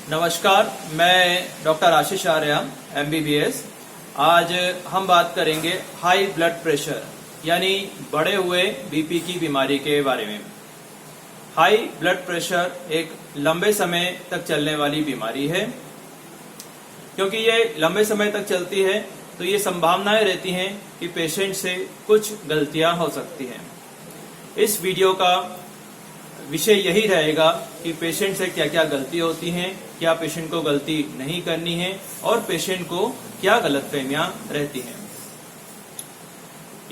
नमस्कार, मैं डॉक्टर आशीष आर्या MBBS। आज हम बात करेंगे हाई ब्लड प्रेशर यानी बढ़े हुए बीपी की बीमारी के बारे में। हाई ब्लड प्रेशर एक लंबे समय तक चलने वाली बीमारी है। क्योंकि ये लंबे समय तक चलती है तो ये संभावनाएं रहती हैं कि पेशेंट से कुछ गलतियां हो सकती हैं। इस वीडियो का विषय यही रहेगा कि पेशेंट से क्या क्या गलती होती हैं, क्या पेशेंट को गलती नहीं करनी है और पेशेंट को क्या गलतफहमियां रहती हैं।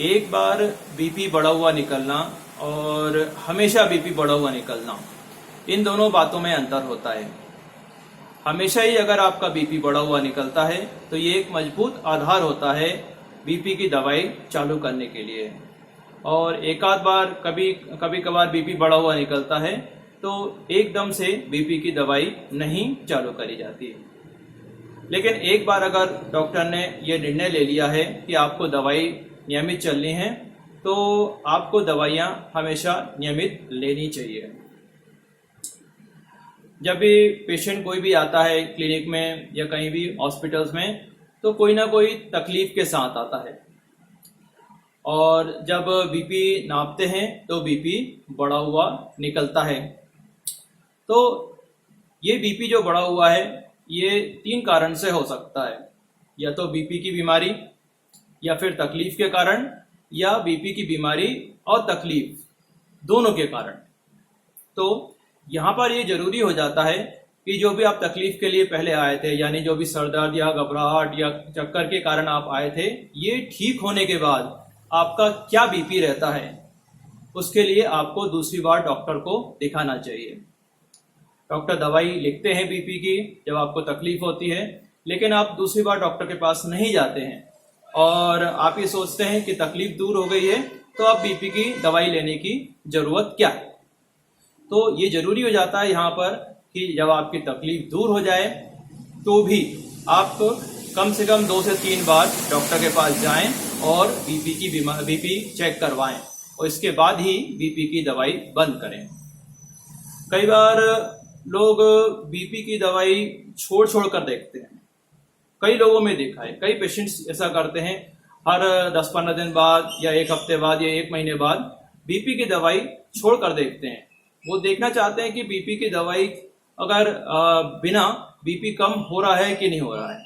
एक बार बीपी बढ़ा हुआ निकलना और हमेशा बीपी बढ़ा हुआ निकलना, इन दोनों बातों में अंतर होता है। हमेशा ही अगर आपका बीपी बढ़ा हुआ निकलता है तो ये एक मजबूत आधार होता है बीपी की दवाई चालू करने के लिए। और एक आध बार कभी कभार बीपी बढ़ा हुआ निकलता है तो एकदम से बीपी की दवाई नहीं चालू करी जाती। लेकिन एक बार अगर डॉक्टर ने ये निर्णय ले लिया है कि आपको दवाई नियमित चलनी है तो आपको दवाइयाँ हमेशा नियमित लेनी चाहिए। जब भी पेशेंट कोई भी आता है क्लिनिक में या कहीं भी हॉस्पिटल्स में तो कोई ना कोई तकलीफ के साथ आता है और जब बीपी नापते हैं तो बीपी बढ़ा हुआ निकलता है। तो ये बीपी जो बढ़ा हुआ है ये 3 कारण से हो सकता है, या तो बीपी की बीमारी या फिर तकलीफ के कारण या बीपी की बीमारी और तकलीफ दोनों के कारण। तो यहाँ पर ये जरूरी हो जाता है कि जो भी आप तकलीफ के लिए पहले आए थे, यानी जो भी सर दर्द या घबराहट या चक्कर के कारण आप आए थे, ये ठीक होने के बाद आपका क्या बीपी रहता है, उसके लिए आपको दूसरी बार डॉक्टर को दिखाना चाहिए। डॉक्टर दवाई लिखते हैं बीपी की जब आपको तकलीफ होती है, लेकिन आप दूसरी बार डॉक्टर के पास नहीं जाते हैं और आप ये सोचते हैं कि तकलीफ दूर हो गई है तो आप बीपी की दवाई लेने की जरूरत क्या है। तो ये जरूरी हो जाता है यहाँ पर कि जब आपकी तकलीफ दूर हो जाए तो भी आप कम से कम 2 से 3 बार डॉक्टर के पास जाएं और बीपी चेक करवाएं और इसके बाद ही बीपी की दवाई बंद करें। कई बार लोग बीपी की दवाई छोड़ कर देखते हैं। कई लोगों में देखा है, कई पेशेंट्स ऐसा करते हैं, हर 10-15 दिन बाद या 1 हफ्ते बाद या 1 महीने बाद बीपी की दवाई छोड़ कर देखते हैं। वो देखना चाहते हैं कि बीपी की दवाई अगर बिना बीपी कम हो रहा है कि नहीं हो रहा है।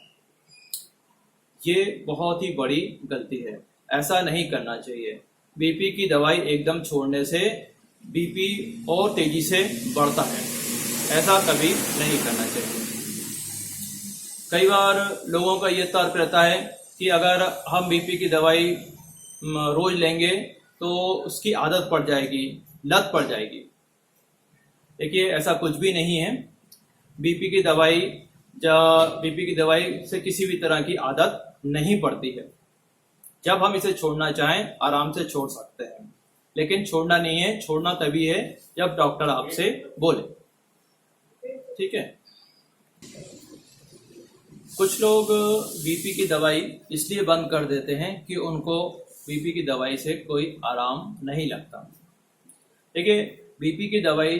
ये बहुत ही बड़ी गलती है, ऐसा नहीं करना चाहिए। बीपी की दवाई एकदम छोड़ने से बीपी और तेजी से बढ़ता है, ऐसा कभी नहीं करना चाहिए। कई बार लोगों का ये तर्क रहता है कि अगर हम बीपी की दवाई रोज लेंगे तो उसकी आदत पड़ जाएगी, लत पड़ जाएगी। देखिए, ऐसा कुछ भी नहीं है। बीपी की दवाई से किसी भी तरह की आदत नहीं पड़ती है। जब हम इसे छोड़ना चाहें आराम से छोड़ सकते हैं, लेकिन छोड़ना नहीं है। छोड़ना तभी है जब डॉक्टर आपसे बोले, ठीक है। कुछ लोग बीपी की दवाई इसलिए बंद कर देते हैं कि उनको बीपी की दवाई से कोई आराम नहीं लगता। देखिए, बीपी की दवाई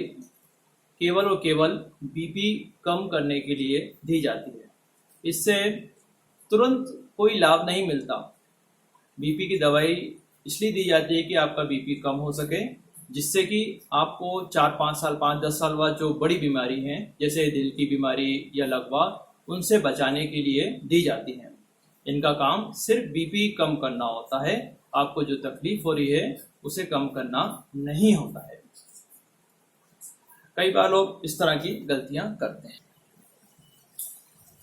केवल और केवल बीपी कम करने के लिए दी जाती है। इससे तुरंत कोई लाभ नहीं मिलता। बीपी की दवाई इसलिए दी जाती है कि आपका बीपी कम हो सके, जिससे कि आपको 4-5 साल 5-10 साल बाद जो बड़ी बीमारी हैं जैसे दिल की बीमारी या लकवा, उनसे बचाने के लिए दी जाती हैं। इनका काम सिर्फ बीपी कम करना होता है, आपको जो तकलीफ हो रही है उसे कम करना नहीं होता है। कई बार लोग इस तरह की गलतियां करते हैं।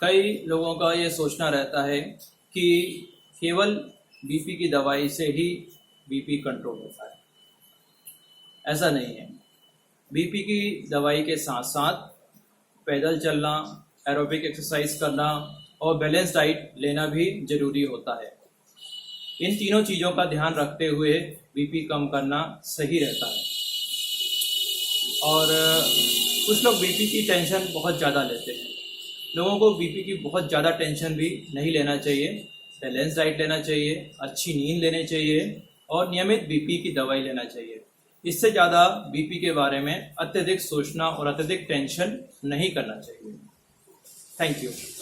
कई लोगों का ये सोचना रहता है कि केवल बीपी की दवाई से ही बीपी कंट्रोल होता है। ऐसा नहीं है। बीपी की दवाई के साथ साथ पैदल चलना, एरोबिक एक्सरसाइज करना और बैलेंस डाइट लेना भी जरूरी होता है। इन तीनों चीज़ों का ध्यान रखते हुए बीपी कम करना सही रहता है। और कुछ लोग बीपी की टेंशन बहुत ज़्यादा लेते हैं। लोगों को बीपी की बहुत ज़्यादा टेंशन भी नहीं लेना चाहिए। बैलेंस डाइट लेना चाहिए, अच्छी नींद लेनी चाहिए और नियमित बीपी की दवाई लेना चाहिए। इससे ज़्यादा बीपी के बारे में अत्यधिक सोचना और अत्यधिक टेंशन नहीं करना चाहिए। Thank you.